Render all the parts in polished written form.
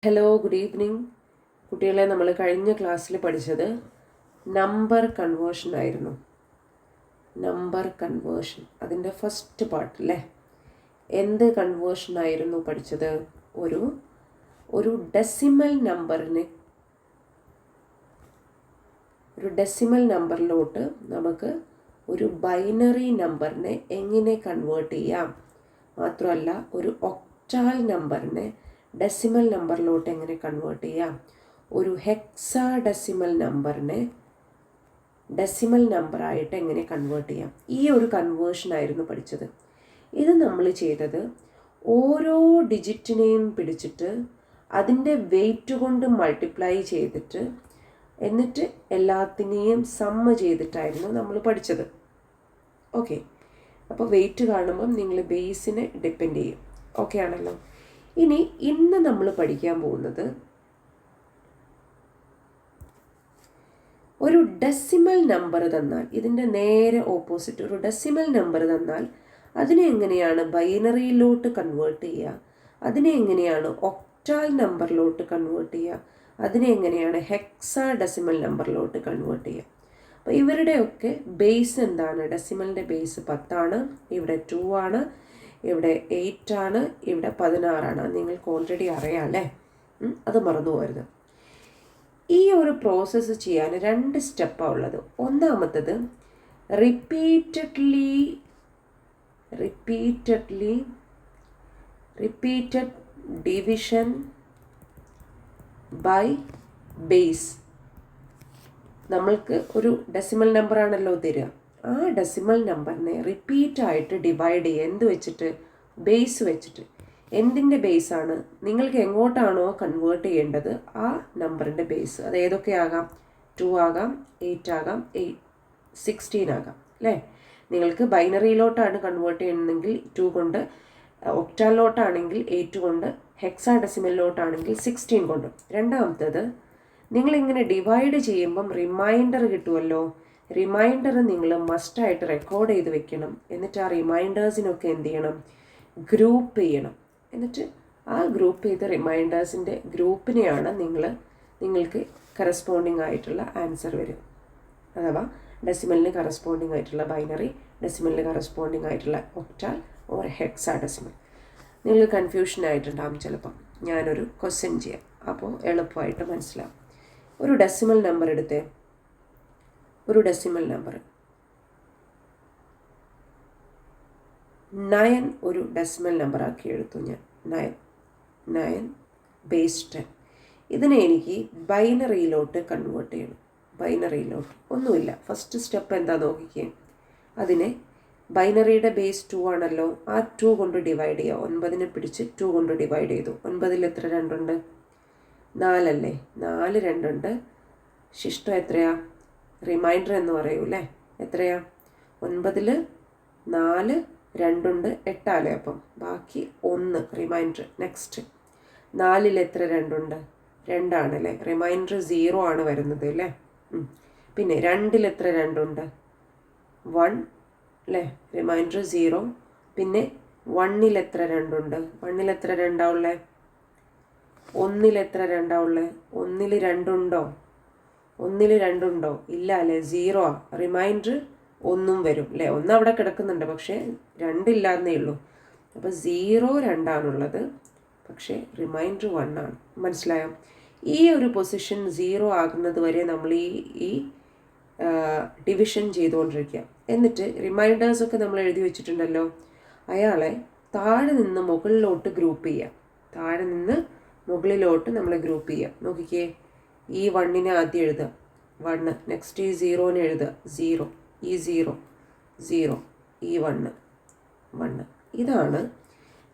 Hello, good evening കുട്ടികളെ. നമ്മൾ കഴിഞ്ഞ ക്ലാസ്സിൽ പഠിച്ചത് നമ്പർ കൺവേർഷൻ ആയിരുന്നു. നമ്പർ കൺവേർഷൻ അതിൻ്റെ ഫസ്റ്റ് പാർട്ട് അല്ലേ. എന്ത് കൺവേർഷൻ ആയിരുന്നു പഠിച്ചത്? ഒരു ഡെസിമൽ നമ്പറിലോട്ട് നമുക്ക് ഒരു ബൈനറി നമ്പറിനെ എങ്ങനെ കൺവേർട്ട് ചെയ്യാം, മാത്രമല്ല ഒരു ഒക്ടാൽ നമ്പറിനെ ഡെസിമൽ നമ്പറിലോട്ട് എങ്ങനെ കൺവേർട്ട് ചെയ്യാം, ഒരു ഹെക്സാ ഡെസിമൽ നമ്പറിനെ ഡെസിമൽ നമ്പറായിട്ട് എങ്ങനെ കൺവേർട്ട് ചെയ്യാം. ഈ ഒരു കൺവേർഷൻ ആയിരുന്നു പഠിച്ചത്. ഇത് നമ്മൾ ചെയ്തത് ഓരോ ഡിജിറ്റിനെയും പിടിച്ചിട്ട് അതിൻ്റെ വെയിറ്റ് കൊണ്ട് മൾട്ടിപ്ലൈ ചെയ്തിട്ട് എന്നിട്ട് എല്ലാത്തിനെയും സമ്മ ചെയ്തിട്ടായിരുന്നു നമ്മൾ പഠിച്ചത്. ഓക്കെ, അപ്പോൾ വെയിറ്റ് കാണുമ്പം നിങ്ങൾ ബേസിനെ ഡിപ്പെൻഡ് ചെയ്യും. ഓക്കെ ആണല്ലോ. ഇന്ന് നമ്മൾ പഠിക്കാൻ പോകുന്നത് ഒരു ഡെസിമൽ നമ്പർ തന്നാൽ, ഇതിൻ്റെ നേരെ ഓപ്പോസിറ്റ് ഒരു ഡെസിമൽ നമ്പർ തന്നാൽ അതിനെ എങ്ങനെയാണ് ബൈനറിയിലോട്ട് കൺവേർട്ട് ചെയ്യുക, അതിനെ എങ്ങനെയാണ് ഒക്ടാൽ നമ്പറിലോട്ട് കൺവേർട്ട് ചെയ്യുക, അതിനെ എങ്ങനെയാണ് ഹെക്സാ ഡെസിമൽ നമ്പറിലോട്ട് കൺവേർട്ട് ചെയ്യുക. അപ്പോൾ ഇവരുടെയൊക്കെ ബേസ് എന്താണ്? ഡെസിമലിൻ്റെ ബേസ് 10 ഇവിടെ 2 ആണ്, ഇവിടെ 8 ആണ്, ഇവിടെ 16 നിങ്ങൾക്ക് ഓൾറെഡി അറിയാം അല്ലേ. അത് മറന്നു പോകരുത്. ഈ ഒരു പ്രോസസ്സ് ചെയ്യാൻ 2 സ്റ്റെപ്പാണ് ഉള്ളത്. ഒന്നാമത്തത് റിപ്പീറ്റഡ് ഡിവിഷൻ ബൈ ബേസ്. നമ്മൾക്ക് ഒരു ഡെസിമൽ നമ്പറാണല്ലോ തരിക. ആ ഡെസിമൽ നമ്പറിനെ റിപ്പീറ്റായിട്ട് ഡിവൈഡ് ചെയ്യുക. എന്ത് വെച്ചിട്ട്? ബേസ് വെച്ചിട്ട്. എന്തിൻ്റെ ബേസാണ്? നിങ്ങൾക്ക് എങ്ങോട്ടാണോ കൺവേർട്ട് ചെയ്യേണ്ടത് ആ നമ്പറിൻ്റെ ബേസ്. അത് ഏതൊക്കെ ആകാം? 2 ആകാം, 8 ആകാം, 16 ആകാം അല്ലേ. നിങ്ങൾക്ക് ബൈനറിയിലോട്ടാണ് കൺവേർട്ട് ചെയ്യണമെങ്കിൽ 2 കൊണ്ട്, ഒക്ടാലിലോട്ടാണെങ്കിൽ 8 കൊണ്ട്, ഹെക്സാ ഡെസിമലിലോട്ടാണെങ്കിൽ 16 കൊണ്ട്. രണ്ടാമത്തത്, നിങ്ങളിങ്ങനെ ഡിവൈഡ് ചെയ്യുമ്പം റിമൈൻഡർ കിട്ടുമല്ലോ. റിമൈൻഡർ നിങ്ങൾ മസ്റ്റായിട്ട് റെക്കോർഡ് ചെയ്ത് വെക്കണം. എന്നിട്ട് ആ റിമൈൻഡേഴ്സിനൊക്കെ എന്ത് ചെയ്യണം? ഗ്രൂപ്പ് ചെയ്യണം. എന്നിട്ട് ആ ഗ്രൂപ്പ് ചെയ്ത റിമൈൻഡേഴ്സിൻ്റെ ഗ്രൂപ്പിനെയാണ് നിങ്ങൾക്ക് കറസ്പോണ്ടിങ് ആയിട്ടുള്ള ആൻസർ വരും. അഥവാ ഡെസിമലിന് കറസ്പോണ്ടിങ് ആയിട്ടുള്ള ബൈനറി, ഡെസിമലിന് കറസ്പോണ്ടിങ് ആയിട്ടുള്ള ഒക്ടാൽ ഓർ ഹെക്സാ ഡെസിമൽ. നിങ്ങൾ കൺഫ്യൂഷൻ ആയിട്ടുണ്ടാകും ചിലപ്പം. ഞാനൊരു ക്വസ്റ്റ്യൻ ചെയ്യാം, അപ്പോൾ എളുപ്പമായിട്ട് മനസ്സിലാവും. ഒരു ഡെസിമൽ നമ്പർ എടുത്തേ. ഒരു ഡെസിമൽ നമ്പർ 9 ഒരു ഡെസിമൽ നമ്പറാക്കി എടുത്തു ഞാൻ. 9 ബേസ് 10. ഇതിനെ എനിക്ക് ബൈനറിയിലോട്ട് കൺവേർട്ട് ചെയ്യണം. ബൈനറിയിലോട്ട് ഒന്നുമില്ല. ഫസ്റ്റ് സ്റ്റെപ്പ് എന്താ നോക്കിക്കേ. അതിനെ ബൈനറിയുടെ ബേസ് 2 ആണല്ലോ. ആ 2 കൊണ്ട് ഡിവൈഡ് ചെയ്യുക. 9നെ പിടിച്ച് 2 കൊണ്ട് ഡിവൈഡ് ചെയ്തു. 9ൽ എത്ര 2 ഉണ്ട്? 4 അല്ലേ. 4 2 ഉണ്ട്. ശിഷ്ടം എത്രയാ? റിമൈൻഡർ എന്ന് പറയൂ അല്ലേ. എത്രയാ? 9ൽ 4 2 ഉണ്ട്, 8 ആലേ. അപ്പം ബാക്കി 1 റിമൈൻഡർ. നെക്സ്റ്റ് 4ൽ എത്ര 2 ഉണ്ട്? 2 ആണല്ലേ. റിമൈൻഡർ 0 ആണ് വരുന്നത് അല്ലേ. പിന്നെ 2ൽ എത്ര 2 ഉണ്ട്? 1 അല്ലേ. റിമൈൻഡർ 0. പിന്നെ 1ൽ എത്ര 2 ഉണ്ട്? 1ൽ എത്ര 2 ഉള്ളേ? 1ൽ എത്ര 2 ഉള്ളേ? 1ൽ 2 ഉണ്ടോ? 1ൽ 2 ഉണ്ടോ? ഇല്ല അല്ലേ. 0 ആ. റിമൈൻഡർ 1 വരും അല്ലേ. 1 അവിടെ കിടക്കുന്നുണ്ട്, പക്ഷേ 2 ഇല്ലാന്നേ ഉള്ളൂ. അപ്പോൾ 0 2 ആണുള്ളത്, പക്ഷേ റിമൈൻഡർ 1 ആണ്. മനസ്സിലായോ? ഈ ഒരു പൊസിഷൻ 0 ആകുന്നത് വരെ നമ്മൾ ഈ ഡിവിഷൻ ചെയ്തുകൊണ്ടിരിക്കുക. എന്നിട്ട് റിമൈൻഡേഴ്സൊക്കെ നമ്മൾ എഴുതി വെച്ചിട്ടുണ്ടല്ലോ. അയാളെ താഴെ നിന്ന് മുകളിലോട്ട് ഗ്രൂപ്പ് ചെയ്യുക. താഴെ നിന്ന് മുകളിലോട്ട് നമ്മൾ ഗ്രൂപ്പ് ചെയ്യുക. നോക്കിക്കേ, ഈ 1നെ ആദ്യം എഴുതുക, 1. നെക്സ്റ്റ് ഈ 0നെ എഴുതുക, 0. ഈ 0 0, ഈ 1 1. ഇതാണ്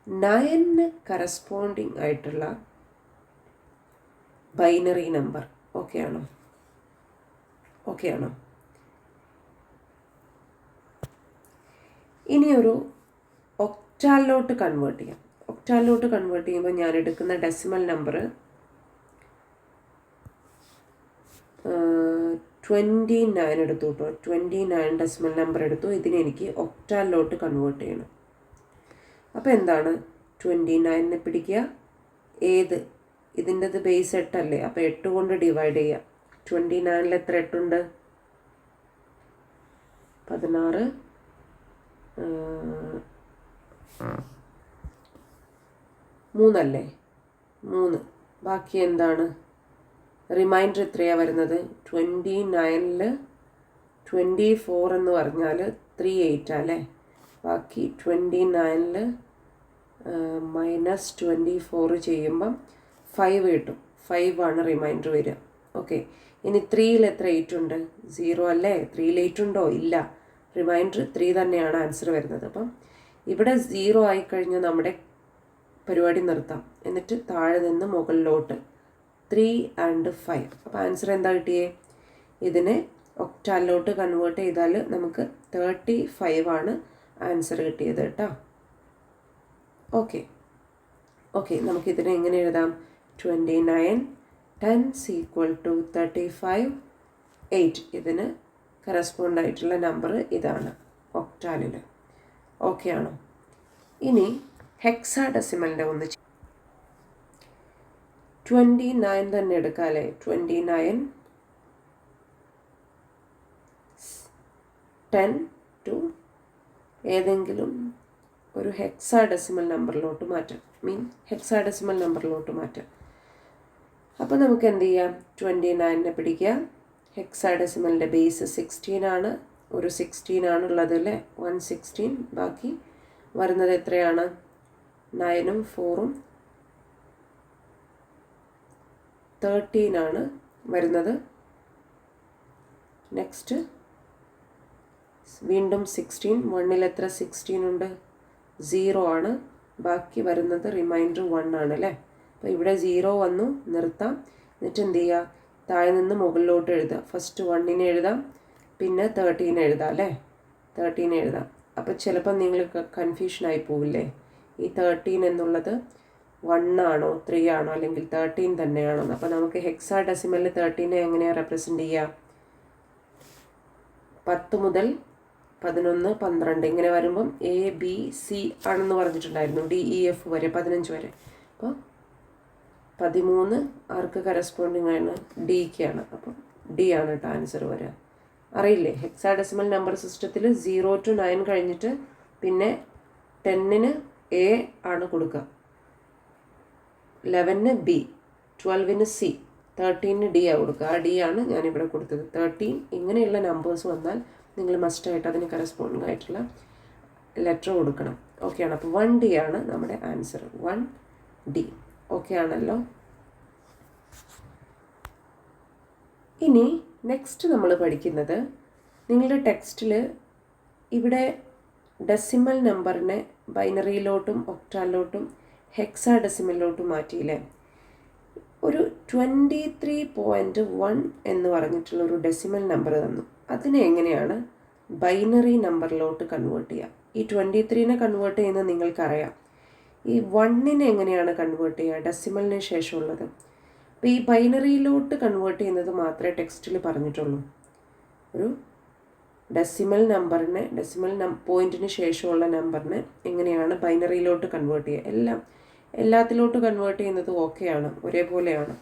9 കറസ്പോണ്ടിങ് ആയിട്ടുള്ള ബൈനറി നമ്പർ. ഓക്കെ ആണോ? ഇനി ഒരു ഒക്ടാലിലോട്ട് കൺവേർട്ട് ചെയ്യാം. ഒക്ടാലിലോട്ട് കൺവേർട്ട് ചെയ്യുമ്പോൾ ഞാൻ എടുക്കുന്ന ഡെസിമൽ നമ്പർ 29 എടുത്തു കേട്ടോ. 29 ഡെസിമൽ നമ്പർ എടുത്തു. ഇതിനെ എനിക്ക് ഒക്ടാലിലോട്ട് കൺവേർട്ട് ചെയ്യണം. അപ്പോൾ എന്താണ്? 29നെ പിടിക്കുക. ഏത് ഇതിൻ്റെത് ബേസ് 8 അല്ലേ, അപ്പോൾ 8 കൊണ്ട് ഡിവൈഡ് ചെയ്യാം. 29 എത്ര 8 ഉണ്ട്? 16 3 അല്ലേ, 3. ബാക്കി എന്താണ്? റിമൈൻഡർ എത്രയാണ് വരുന്നത്? 29ൽ 24 എന്ന് പറഞ്ഞാൽ 38 അല്ലേ. ബാക്കി 29ൽ -24 ചെയ്യുമ്പം 5 കിട്ടും. 5 ആണ് റിമൈൻഡർ വരിക. ഓക്കെ, ഇനി 3ൽ എത്ര 8 ഉണ്ട്? 0 അല്ലേ. 3ൽ 8 ഉണ്ടോ? ഇല്ല. റിമൈൻഡർ 3 തന്നെയാണ് ആൻസർ വരുന്നത്. അപ്പം ഇവിടെ 0 ആയിക്കഴിഞ്ഞാൽ നമ്മുടെ പരിപാടി നിർത്താം. എന്നിട്ട് താഴെ നിന്ന് മുകളിലോട്ട് 3 and 5. അപ്പോൾ ആൻസർ എന്താ കിട്ടിയേ? ഇതിനെ ഒക്ടാലിലോട്ട് കൺവേർട്ട് ചെയ്താൽ നമുക്ക് 35 ആണ് ആൻസർ കിട്ടിയത് കേട്ടോ. ഓക്കെ ഓക്കെ, നമുക്കിതിനെ എങ്ങനെ എഴുതാം? 29 10 = 35 8. ഇതിന് കറസ്പോണ്ട് ആയിട്ടുള്ള നമ്പർ ഇതാണ് ഒക്ടാലിൽ. ഓക്കെ ആണോ? ഇനി ഹെക്സാഡെസിമലിൻ്റെ ഒന്ന് 29 തന്നെ എടുക്കാം അല്ലേ. 29 10 to ഏതെങ്കിലും ഒരു ഹെക്സാഡെസിമൽ നമ്പറിലോട്ട് മാറ്റാം. ഹെക്സാഡെസിമൽ നമ്പറിലോട്ട് മാറ്റാം. അപ്പോൾ നമുക്ക് എന്ത് ചെയ്യാം? 29നെ പിടിക്കുക. ഹെക്സാഡെസിമലിൻ്റെ ബേസ് 16 ആണ്. ഒരു 16 ആണുള്ളത് അല്ലേ, 116. ബാക്കി വരുന്നത് എത്രയാണ്? 9ഉം 4ഉം 13 ആണ് വരുന്നത്. നെക്സ്റ്റ് വീണ്ടും 16. 1ൽ എത്ര 16 ഉണ്ട്? 0 ആണ്. ബാക്കി വരുന്നത് റിമൈൻഡർ 1 ആണ് അല്ലേ. അപ്പോൾ ഇവിടെ 0 വന്നു, നിർത്താം. എന്നിട്ട് എന്ത് ചെയ്യുക? താഴെ നിന്ന് മുകളിലോട്ട് എഴുതുക. ഫസ്റ്റ് 1നെ എഴുതാം, പിന്നെ 13 എഴുതാം അല്ലേ. 13 എഴുതാം. അപ്പോൾ ചിലപ്പോൾ നിങ്ങൾ കൺഫ്യൂഷനായി പോവില്ലേ, ഈ 13 എന്നുള്ളത് 1 ആണോ 3 ആണോ അല്ലെങ്കിൽ 13 തന്നെയാണോ? അപ്പോൾ നമുക്ക് ഹെക്സാഡെസിമലിൽ 13നെ എങ്ങനെയാണ് റെപ്രസെൻ്റ് ചെയ്യുക? 10 മുതൽ 11 12 ഇങ്ങനെ വരുമ്പം ABC ആണെന്ന് പറഞ്ഞിട്ടുണ്ടായിരുന്നു. DEF വരെ 15 വരെ. അപ്പോൾ 13 ആർക്ക് കറസ്പോണ്ടിങ് ആണ്? ഡിക്കാണ്. അപ്പം ഡി ആണ് കേട്ടോ ആൻസർ വരിക. അറിയില്ലേ, ഹെക്സാഡെസിമൽ നമ്പർ സിസ്റ്റത്തിൽ 0 to 9 കഴിഞ്ഞിട്ട് പിന്നെ 10ന് A ആണ് കൊടുക്കുക, 11ന് B, 12ന് C, 13ന് D ആണ് കൊടുക്കുക. ആ D ആണ് ഞാനിവിടെ കൊടുത്തത്. 13 ഇങ്ങനെയുള്ള നമ്പേഴ്സ് വന്നാൽ നിങ്ങൾ മസ്റ്റായിട്ട് അതിന് കറസ്പോണ്ടിങ് ആയിട്ടുള്ള ലെറ്റർ കൊടുക്കണം. ഓക്കെയാണ്. അപ്പോൾ 1D ആണ് നമ്മുടെ ആൻസർ. 1D. ഓക്കെ ആണല്ലോ. ഇനി നെക്സ്റ്റ് നമ്മൾ പഠിക്കുന്നത്, നിങ്ങളുടെ ടെക്സ്റ്റിൽ ഇവിടെ ഡെസിമൽ നമ്പറിനെ ബൈനറിയിലോട്ടും ഒക്ടാലിലോട്ടും ഹെക്സാഡെസിമലിലോട്ടും മാറ്റിയില്ലേ. ഒരു 23.1 എന്ന് പറഞ്ഞിട്ടുള്ളൊരു ഡെസിമൽ നമ്പർ തന്നു. അതിനെ എങ്ങനെയാണ് ബൈനറി നമ്പറിലോട്ട് കൺവേർട്ട് ചെയ്യുക? ഈ 23നെ കൺവേർട്ട് ചെയ്യുന്നത് നിങ്ങൾക്കറിയാം. ഈ 1നെ എങ്ങനെയാണ് കൺവേർട്ട് ചെയ്യുക? ഡെസിമലിന് ശേഷമുള്ളത്. അപ്പോൾ ഈ ബൈനറിയിലോട്ട് കൺവേർട്ട് ചെയ്യുന്നത് മാത്രമേ ടെക്സ്റ്റിൽ പറഞ്ഞിട്ടുള്ളൂ. ഒരു ഡെസിമൽ നമ്പറിനെ, പോയിന്റിന് ശേഷമുള്ള നമ്പറിനെ എങ്ങനെയാണ് ബൈനറിയിലോട്ട് കൺവേർട്ട് ചെയ്യുക? എല്ലാത്തിലോട്ട് കൺവേർട്ട് ചെയ്യുന്നത് ഓക്കെയാണ്, ഒരേപോലെയാണ്.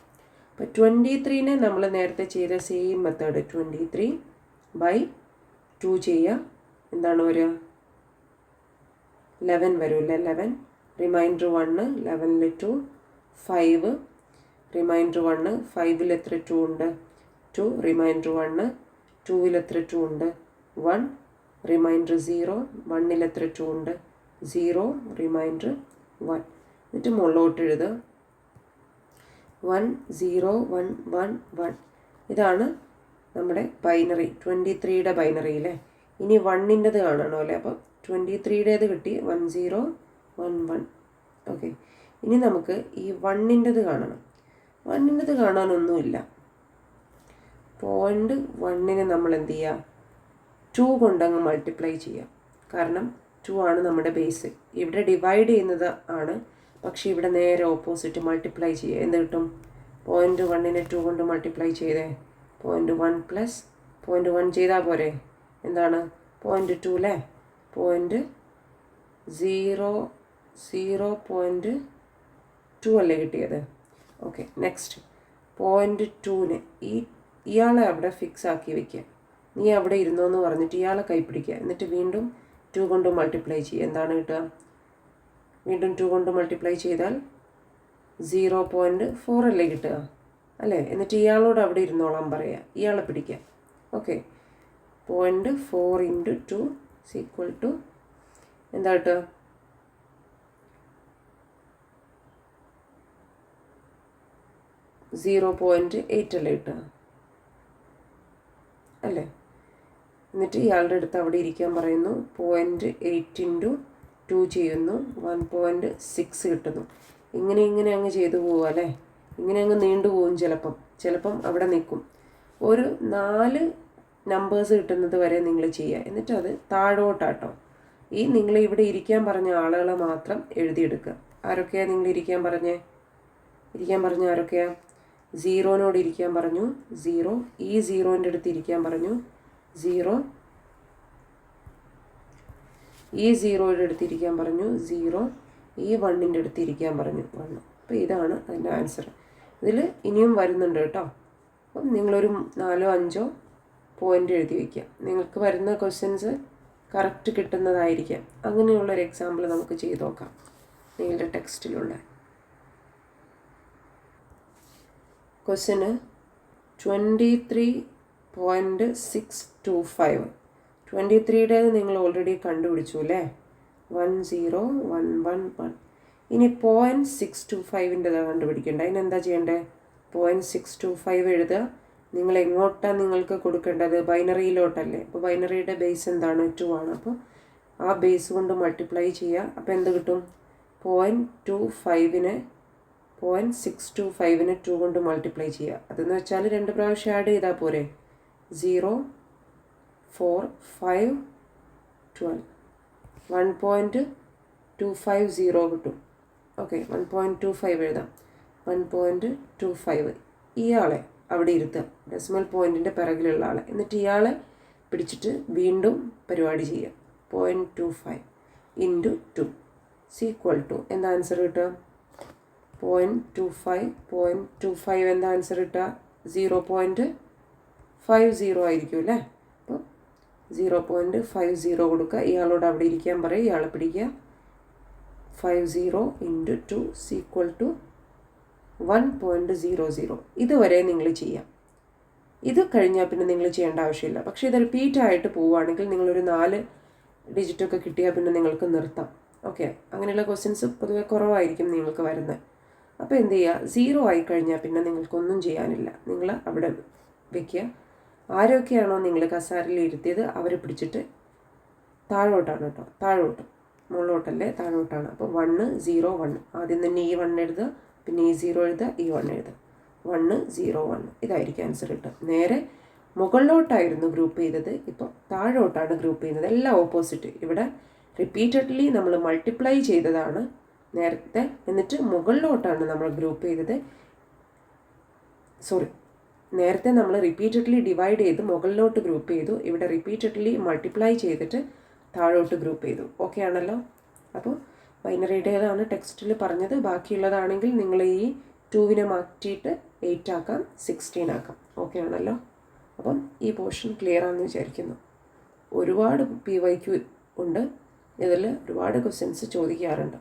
അപ്പോൾ 23നെ നമ്മൾ നേരത്തെ ചെയ്ത സെയിം മെത്തേഡ് 23/2 ചെയ്യുക. എന്താണ് വരിക? 11 വരില്ല. 11 റിമൈൻഡർ 1, 11ൽ 2, 5 റിമൈൻഡർ 1, 5ൽ എത്ര 2 ഉണ്ട്? 2 റിമൈൻഡർ 1, 2ൽ എത്ര 2 ഉണ്ട്? 1 റിമൈൻഡർ 0, 1ൽ എത്ര 2 ഉണ്ട്? 0 റിമൈൻഡർ 1. എന്നിട്ട് മുകളിലോട്ട് എഴുതുക. 1 0 1 1 1. ഇതാണ് നമ്മുടെ ബൈനറി, 23യുടെ ബൈനറി അല്ലേ. ഇനി 1ൻ്റെത് കാണണോ അല്ലേ. അപ്പം 23യുടേത് കിട്ടി 1 0 1 1. ഓക്കെ, ഇനി നമുക്ക് ഈ 1ൻ്റെത് കാണണം. 1ൻ്റെത് കാണാനൊന്നുമില്ല. 0.1നെ നമ്മൾ എന്ത് ചെയ്യുക? 2 കൊണ്ടങ്ങ് മൾട്ടിപ്ലൈ ചെയ്യുക. കാരണം 2 ആണ് നമ്മുടെ ബേസ്. ഇവിടെ ഡിവൈഡ് ചെയ്യുന്നത് ആണ്, പക്ഷേ ഇവിടെ നേരെ ഓപ്പോസിറ്റ് മൾട്ടിപ്ലൈ ചെയ്യുക. എന്ത് കിട്ടും? 0.1നെ 2 കൊണ്ട് മൾട്ടിപ്ലൈ ചെയ്തേ 0.1 + 0.1 ചെയ്താൽ പോരെ? എന്താണ് 0.2 അല്ലേ. 0.2 അല്ലേ കിട്ടിയത്? ഓക്കെ, നെക്സ്റ്റ് 0.2 ഇയാളെ അവിടെ ഫിക്സ് ആക്കി വയ്ക്കുക. നീ അവിടെ ഇരുന്നോ എന്ന് പറഞ്ഞിട്ട് ഇയാളെ കൈപ്പിടിക്കുക. എന്നിട്ട് വീണ്ടും 2 കൊണ്ട് മൾട്ടിപ്ലൈ ചെയ്യുക. എന്താണ് കിട്ടുക? വീണ്ടും 2 കൊണ്ട് മൾട്ടിപ്ലൈ ചെയ്താൽ 0.4 അല്ലേ കിട്ടുക, അല്ലേ? എന്നിട്ട് ഇയാളോട് അവിടെ ഇരുന്നോളാൻ പറയുക, ഇയാളെ പിടിക്കുക. ഓക്കെ, 0.4 × 2 = എന്താ കിട്ടുക? 0.8 അല്ലേ കിട്ടുക, അല്ലേ? എന്നിട്ട് ഇയാളുടെ അടുത്ത് അവിടെ ഇരിക്കാൻ പറയുന്നു. 0.8 × 2 ചെയ്യുന്നു, 1.6 കിട്ടുന്നു. ഇങ്ങനെ അങ്ങ് ചെയ്തു പോവുക, അല്ലേ? ഇങ്ങനെ അങ്ങ് നീണ്ടു പോവും. ചിലപ്പം അവിടെ നിൽക്കും. ഒരു 4 നമ്പേഴ്സ് കിട്ടുന്നത് വരെ നിങ്ങൾ ചെയ്യുക. എന്നിട്ട് അത് താഴോട്ടാട്ടോ. നിങ്ങൾ ഇവിടെ ഇരിക്കാൻ പറഞ്ഞ ആളുകളെ മാത്രം എഴുതിയെടുക്കുക. ആരൊക്കെയാണ് നിങ്ങൾ ഇരിക്കാൻ പറഞ്ഞ ആരൊക്കെയാണ്? 0നോട് ഇരിക്കാൻ പറഞ്ഞു, 0. ഈ 0ൻ്റെ അടുത്ത് ഇരിക്കാൻ പറഞ്ഞു, 0. ഈ 0യുടെ അടുത്ത് ഇരിക്കാൻ പറഞ്ഞു, 0. ഈ 1ൻ്റെ അടുത്ത് ഇരിക്കാൻ പറഞ്ഞു, 1. അപ്പോൾ ഇതാണ് അതിൻ്റെ ആൻസർ. ഇതിൽ ഇനിയും വരുന്നുണ്ട് കേട്ടോ. അപ്പം നിങ്ങളൊരു 4-5 പോയിൻ്റ് എഴുതി വയ്ക്കുക. നിങ്ങൾക്ക് വരുന്ന ക്വസ്റ്റ്യൻസ് കറക്റ്റ് കിട്ടുന്നതായിരിക്കാം. അങ്ങനെയുള്ളൊരു എക്സാമ്പിൾ നമുക്ക് ചെയ്ത് നോക്കാം. നിങ്ങളുടെ ടെക്സ്റ്റിലുള്ള ക്വസ്റ്റ്യന് 23.625. 23യുടെ നിങ്ങൾ ഓൾറെഡി കണ്ടുപിടിച്ചു അല്ലേ? 10111. ഇനി 0.625ൻ്റെതാണ് കണ്ടുപിടിക്കേണ്ടത്. അതിനെന്താ ചെയ്യേണ്ടത്? 0.625 എഴുതുക. നിങ്ങൾ എങ്ങോട്ടാണ് നിങ്ങൾക്ക് കൊടുക്കേണ്ടത്? ബൈനറിയിലോട്ടല്ലേ? അപ്പോൾ ബൈനറിയുടെ ബേസ് എന്താണ്? 2 ആണ്. അപ്പോൾ ആ ബേസ് കൊണ്ട് മൾട്ടിപ്ലൈ ചെയ്യുക. അപ്പോൾ എന്ത് കിട്ടും? 0.625നെ 2 കൊണ്ട് മൾട്ടിപ്ലൈ ചെയ്യുക. അതെന്ന് വെച്ചാൽ 2 പ്രാവശ്യം ആഡ് ചെയ്താൽ പോരെ? 0, 4, 5, 12. 1.250 കിട്ടും. ഓക്കെ, 1.25 എഴുതാം. 1.25 ഇയാളെ അവിടെ ഇരുത്തുക, ഡെസിമൽ പോയിൻറ്റിൻ്റെ പിറകിലുള്ള ആളെ. എന്നിട്ട് ഇയാളെ പിടിച്ചിട്ട് വീണ്ടും പരിപാടി ചെയ്യുക. 0.25 × 2 = എന്താ ആൻസർ കിട്ടുക? 0.25 എന്താ ആൻസർ കിട്ടുക? 0.50 ആയിരിക്കും അല്ലേ? അപ്പോൾ 0.50 കൊടുക്കുക. ഇയാളോട് അവിടെ ഇരിക്കാൻ പറയും, ഇയാളെ പിടിക്കുക. 50 × 2 = 1.00. ഇതുവരെ നിങ്ങൾ ചെയ്യാം. ഇത് കഴിഞ്ഞാൽ പിന്നെ നിങ്ങൾ ചെയ്യേണ്ട ആവശ്യമില്ല. പക്ഷേ ഇത് റിപ്പീറ്റായിട്ട് പോവുകയാണെങ്കിൽ നിങ്ങളൊരു 4 ഡിജിറ്റൊക്കെ കിട്ടിയാൽ പിന്നെ നിങ്ങൾക്ക് നിർത്താം. ഓക്കെ, അങ്ങനെയുള്ള ക്വസ്റ്റ്യൻസ് പൊതുവെ കുറവായിരിക്കും നിങ്ങൾക്ക് വരുന്നത്. അപ്പോൾ എന്ത് ചെയ്യുക? 0 ആയിക്കഴിഞ്ഞാൽ പിന്നെ നിങ്ങൾക്കൊന്നും ചെയ്യാനില്ല. നിങ്ങൾ അവിടെ വയ്ക്കുക. ആരൊക്കെയാണോ നിങ്ങൾ കസാരയിൽ ഇരുത്തിയത് അവരെ പിടിച്ചിട്ട് താഴോട്ടാണ് കേട്ടോ, താഴോട്ട്, മുകളിലോട്ടല്ലേ, താഴോട്ടാണ്. അപ്പോൾ 1, 0, 1. ആദ്യം തന്നെ ഈ 1 എഴുതുക, പിന്നെ ഈ 0 എഴുതുക, ഈ 1 എഴുതുക. 1, 0, 1 ഇതായിരിക്കും ആൻസർ കിട്ടുക. നേരെ മുകളിലോട്ടായിരുന്നു ഗ്രൂപ്പ് ചെയ്തത്, ഇപ്പോൾ താഴോട്ടാണ് ഗ്രൂപ്പ് ചെയ്യുന്നത്. എല്ലാം ഓപ്പോസിറ്റ്. ഇവിടെ റിപ്പീറ്റഡ്ലി നമ്മൾ മൾട്ടിപ്ലൈ ചെയ്തതാണ് നേരത്തെ, എന്നിട്ട് മുകളിലോട്ടാണ് നമ്മൾ ഗ്രൂപ്പ് ചെയ്തത്. നേരത്തെ നമ്മൾ റിപ്പീറ്റഡ്ലി ഡിവൈഡ് ചെയ്ത് മുകളിലോട്ട് ഗ്രൂപ്പ് ചെയ്തു. ഇവിടെ റിപ്പീറ്റഡ്ലി മൾട്ടിപ്ലൈ ചെയ്തിട്ട് താഴോട്ട് ഗ്രൂപ്പ് ചെയ്തു. ഓക്കെ ആണല്ലോ? അപ്പോൾ ബൈനറിയുടേതാണ് ടെക്സ്റ്റിൽ പറഞ്ഞത്. ബാക്കിയുള്ളതാണെങ്കിൽ നിങ്ങൾ ഈ 2നെ മാറ്റിയിട്ട് 8 ആക്കാം, 16 ആക്കാം. ഓക്കെ ആണല്ലോ? അപ്പം ഈ പോർഷൻ ക്ലിയർ ആണെന്ന് വിചാരിക്കുന്നു. ഒരുപാട് PYQ ഉണ്ട്. ഇതിൽ ഒരുപാട് ക്വസ്റ്റ്യൻസ് ചോദിക്കാറുണ്ട്.